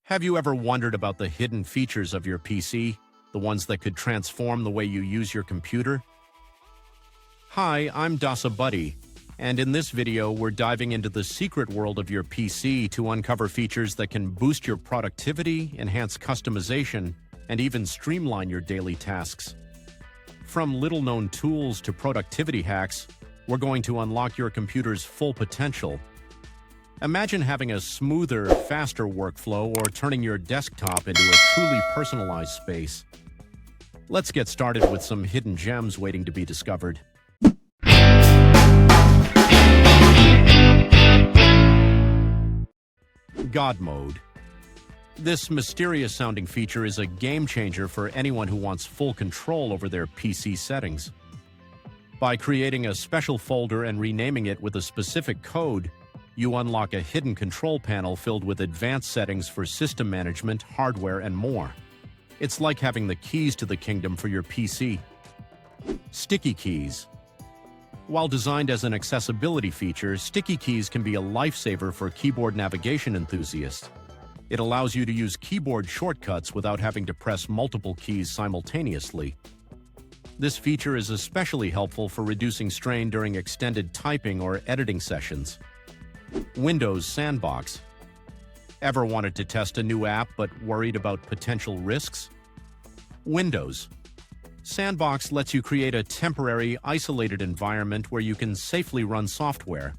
Have you ever wondered about the hidden features of your PC, the ones that could transform the way you use your computer? Hi, I'm Dassa Buddy, and in this video we're diving into the secret world of your PC to uncover features that can boost your productivity, enhance customization, and even streamline your daily tasks. From little-known tools to productivity hacks, we're going to unlock your computer's full potential. Imagine having a smoother, faster workflow or turning your desktop into a truly personalized space. Let's get started with some hidden gems waiting to be discovered. God Mode. This mysterious-sounding feature is a game-changer for anyone who wants full control over their PC settings. By creating a special folder and renaming it with a specific code, you unlock a hidden control panel filled with advanced settings for system management, hardware, and more. It's like having the keys to the kingdom for your PC. Sticky keys. While designed as an accessibility feature, sticky keys can be a lifesaver for keyboard navigation enthusiasts. It allows you to use keyboard shortcuts without having to press multiple keys simultaneously. This feature is especially helpful for reducing strain during extended typing or editing sessions. Windows Sandbox. Ever wanted to test a new app but worried about potential risks? Windows Sandbox lets you create a temporary, isolated environment where you can safely run software.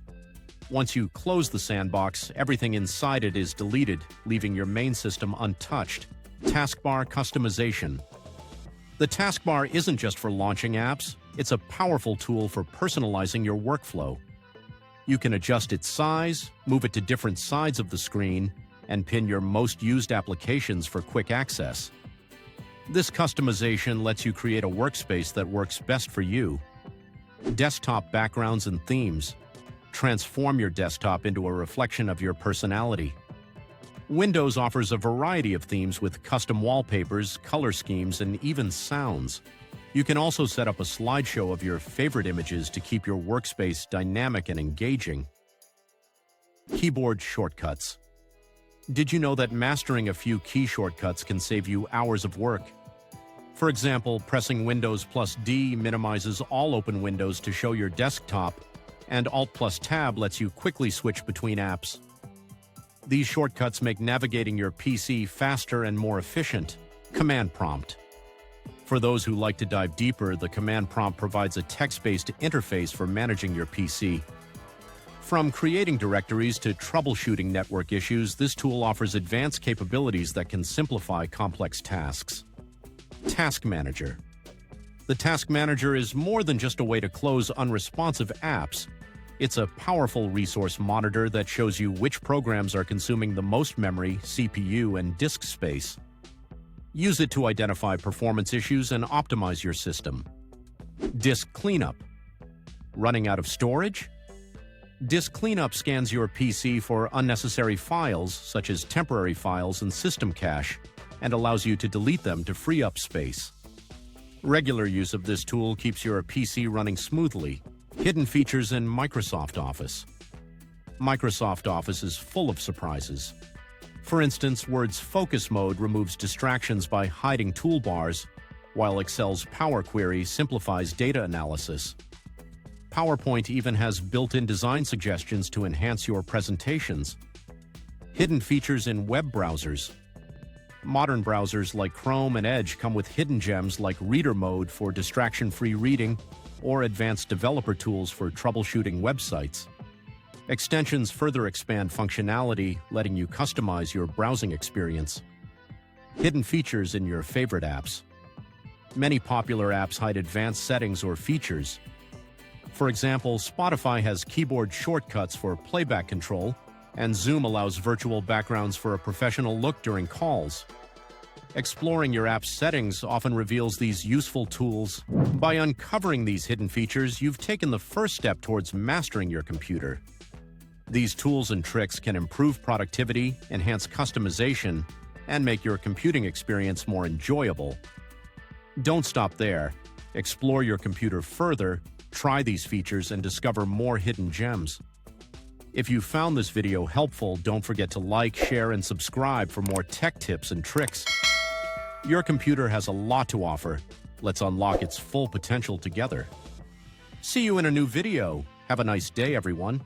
Once you close the sandbox, everything inside it is deleted, leaving your main system untouched. Taskbar Customization. The taskbar isn't just for launching apps, it's a powerful tool for personalizing your workflow. You can adjust its size, move it to different sides of the screen, and pin your most used applications for quick access. This customization lets you create a workspace that works best for you. Desktop backgrounds and themes. Transform your desktop into a reflection of your personality. Windows offers a variety of themes with custom wallpapers, color schemes, and even sounds. You can also set up a slideshow of your favorite images to keep your workspace dynamic and engaging. Keyboard shortcuts. Did you know that mastering a few key shortcuts can save you hours of work? For example, pressing Windows plus D minimizes all open windows to show your desktop, and Alt plus Tab lets you quickly switch between apps. These shortcuts make navigating your PC faster and more efficient. Command prompt. For those who like to dive deeper, the command prompt provides a text-based interface for managing your PC. From creating directories to troubleshooting network issues, this tool offers advanced capabilities that can simplify complex tasks. Task Manager. The Task Manager is more than just a way to close unresponsive apps. It's a powerful resource monitor that shows you which programs are consuming the most memory, CPU, and disk space. Use it to identify performance issues and optimize your system. Disk Cleanup. Running out of storage? Disk Cleanup scans your PC for unnecessary files, such as temporary files and system cache, and allows you to delete them to free up space. Regular use of this tool keeps your PC running smoothly. Hidden features in Microsoft Office. Microsoft Office is full of surprises. For instance, Word's Focus Mode removes distractions by hiding toolbars, while Excel's Power Query simplifies data analysis. PowerPoint even has built-in design suggestions to enhance your presentations. Hidden features in web browsers. Modern browsers like Chrome and Edge come with hidden gems like Reader Mode for distraction-free reading or advanced developer tools for troubleshooting websites. Extensions further expand functionality, letting you customize your browsing experience. Hidden features in your favorite apps. Many popular apps hide advanced settings or features. For example, Spotify has keyboard shortcuts for playback control, and Zoom allows virtual backgrounds for a professional look during calls. Exploring your app's settings often reveals these useful tools. By uncovering these hidden features, you've taken the first step towards mastering your computer. These tools and tricks can improve productivity, enhance customization, and make your computing experience more enjoyable. Don't stop there. Explore your computer further, try these features, and discover more hidden gems. If you found this video helpful, don't forget to like, share, and subscribe for more tech tips and tricks. Your computer has a lot to offer. Let's unlock its full potential together. See you in a new video. Have a nice day, everyone.